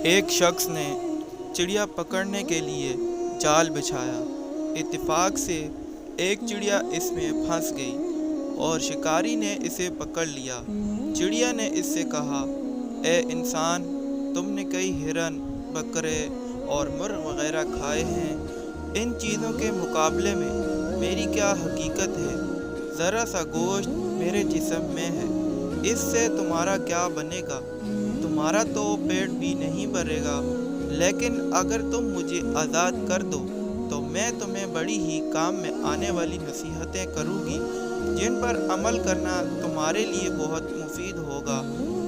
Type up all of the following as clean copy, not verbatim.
ایک شخص نے چڑیا پکڑنے کے لیے جال بچھایا۔ اتفاق سے ایک چڑیا اس میں پھنس گئی اور شکاری نے اسے پکڑ لیا۔ چڑیا نے اس سے کہا، اے انسان، تم نے کئی ہرن، بکرے اور مرغ وغیرہ کھائے ہیں، ان چیزوں کے مقابلے میں میری کیا حقیقت ہے؟ ذرا سا گوشت میرے جسم میں ہے، اس سے تمہارا کیا بنے گا؟ تمہارا تو پیٹ بھی نہیں بھرے گا، لیکن اگر تم مجھے آزاد کر دو تو میں تمہیں بڑی ہی کام میں آنے والی نصیحتیں کروں گی جن پر عمل کرنا تمہارے لیے بہت مفید ہوگا۔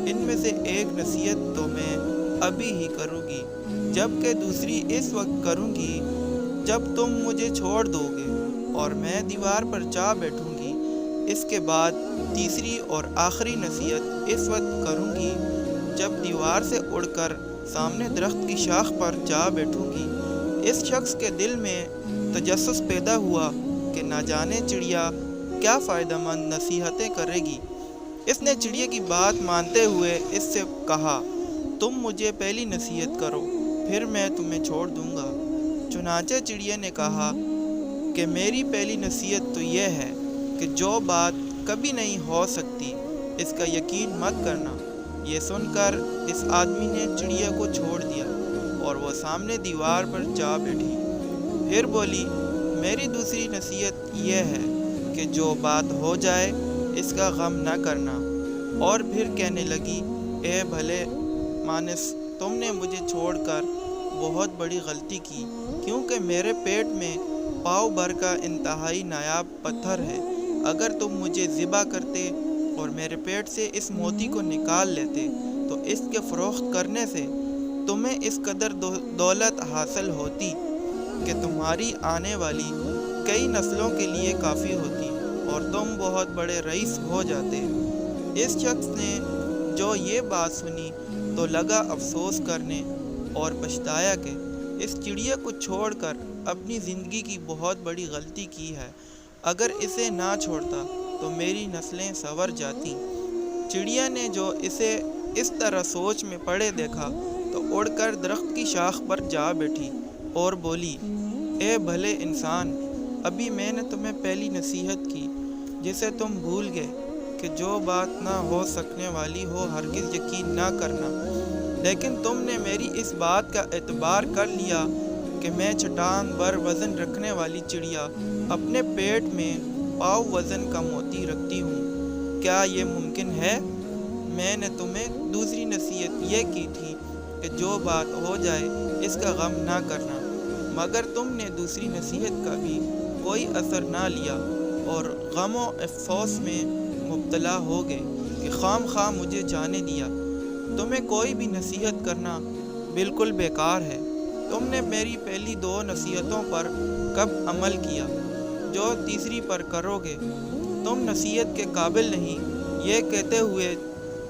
ان میں سے ایک نصیحت تو میں ابھی ہی کروں گی، جبکہ دوسری اس وقت کروں گی جب تم مجھے چھوڑ دو گے اور میں دیوار پر جا بیٹھوں گی۔ اس کے بعد تیسری اور آخری نصیحت اس وقت کروں گی جب دیوار سے اڑ کر سامنے درخت کی شاخ پر جا بیٹھوں گی۔ اس شخص کے دل میں تجسس پیدا ہوا کہ نہ جانے چڑیا کیا فائدہ مند نصیحتیں کرے گی۔ اس نے چڑیا کی بات مانتے ہوئے اس سے کہا، تم مجھے پہلی نصیحت کرو، پھر میں تمہیں چھوڑ دوں گا۔ چنانچہ چڑیا نے کہا کہ میری پہلی نصیحت تو یہ ہے کہ جو بات کبھی نہیں ہو سکتی اس کا یقین مت کرنا۔ یہ سن کر اس آدمی نے چڑیا کو چھوڑ دیا اور وہ سامنے دیوار پر جا بیٹھی۔ پھر بولی، میری دوسری نصیحت یہ ہے کہ جو بات ہو جائے اس کا غم نہ کرنا۔ اور پھر کہنے لگی، اے بھلے مانس، تم نے مجھے چھوڑ کر بہت بڑی غلطی کی، کیونکہ میرے پیٹ میں پاؤ بھر کا انتہائی نایاب پتھر ہے۔ اگر تم مجھے ذبح کرتے اور میرے پیٹ سے اس موتی کو نکال لیتے تو اس کے فروخت کرنے سے تمہیں اس قدر دولت حاصل ہوتی کہ تمہاری آنے والی کئی نسلوں کے لیے کافی ہوتی اور تم بہت بڑے رئیس ہو جاتے۔ اس شخص نے جو یہ بات سنی تو لگا افسوس کرنے اور پچھتایا کہ اس چڑیا کو چھوڑ کر اپنی زندگی کی بہت بڑی غلطی کی ہے۔ اگر اسے نہ چھوڑتا تو میری نسلیں سنور جاتی۔ چڑیا نے جو اسے اس طرح سوچ میں پڑے دیکھا تو اڑ کر درخت کی شاخ پر جا بیٹھی اور بولی، اے بھلے انسان، ابھی میں نے تمہیں پہلی نصیحت کی جسے تم بھول گئے کہ جو بات نہ ہو سکنے والی ہو ہرگز یقین نہ کرنا، لیکن تم نے میری اس بات کا اعتبار کر لیا کہ میں چٹان بر وزن رکھنے والی چڑیا اپنے پیٹ میں پاؤ وزن کا موتی رکھتی ہوں۔ کیا یہ ممکن ہے؟ میں نے تمہیں دوسری نصیحت یہ کی تھی کہ جو بات ہو جائے اس کا غم نہ کرنا، مگر تم نے دوسری نصیحت کا بھی کوئی اثر نہ لیا اور غم و افسوس میں مبتلا ہو گئے کہ خام خواہ مجھے جانے دیا۔ تمہیں کوئی بھی نصیحت کرنا بالکل بیکار ہے۔ تم نے میری پہلی دو نصیحتوں پر کب عمل کیا؟ جو تیسری پر کرو گے تم نصیحت کے قابل نہیں۔ یہ کہتے ہوئے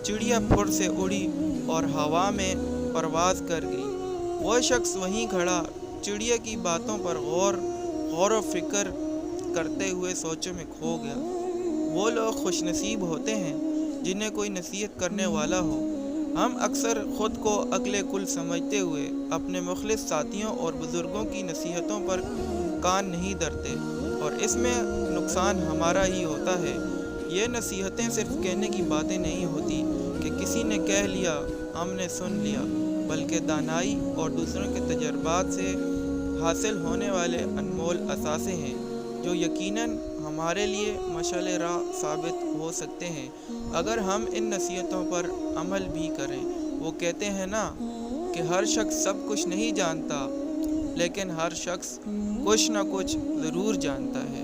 چڑیا پھر سے اڑی اور ہوا میں پرواز کر گئی۔ وہ شخص وہیں کھڑا چڑیا کی باتوں پر غور و فکر کرتے ہوئے سوچوں میں کھو گیا۔ وہ لوگ خوش نصیب ہوتے ہیں جنہیں کوئی نصیحت کرنے والا ہو۔ ہم اکثر خود کو عقل کل سمجھتے ہوئے اپنے مخلص ساتھیوں اور بزرگوں کی نصیحتوں پر کان نہیں دھرتے اور اس میں نقصان ہمارا ہی ہوتا ہے۔ یہ نصیحتیں صرف کہنے کی باتیں نہیں ہوتی کہ کسی نے کہہ لیا ہم نے سن لیا، بلکہ دانائی اور دوسروں کے تجربات سے حاصل ہونے والے انمول اثاثے ہیں جو یقیناً ہمارے لیے مشعل راہ ثابت ہو سکتے ہیں اگر ہم ان نصیحتوں پر عمل بھی کریں۔ وہ کہتے ہیں نا کہ ہر شخص سب کچھ نہیں جانتا، لیکن ہر شخص کچھ نہ کچھ ضرور جانتا ہے۔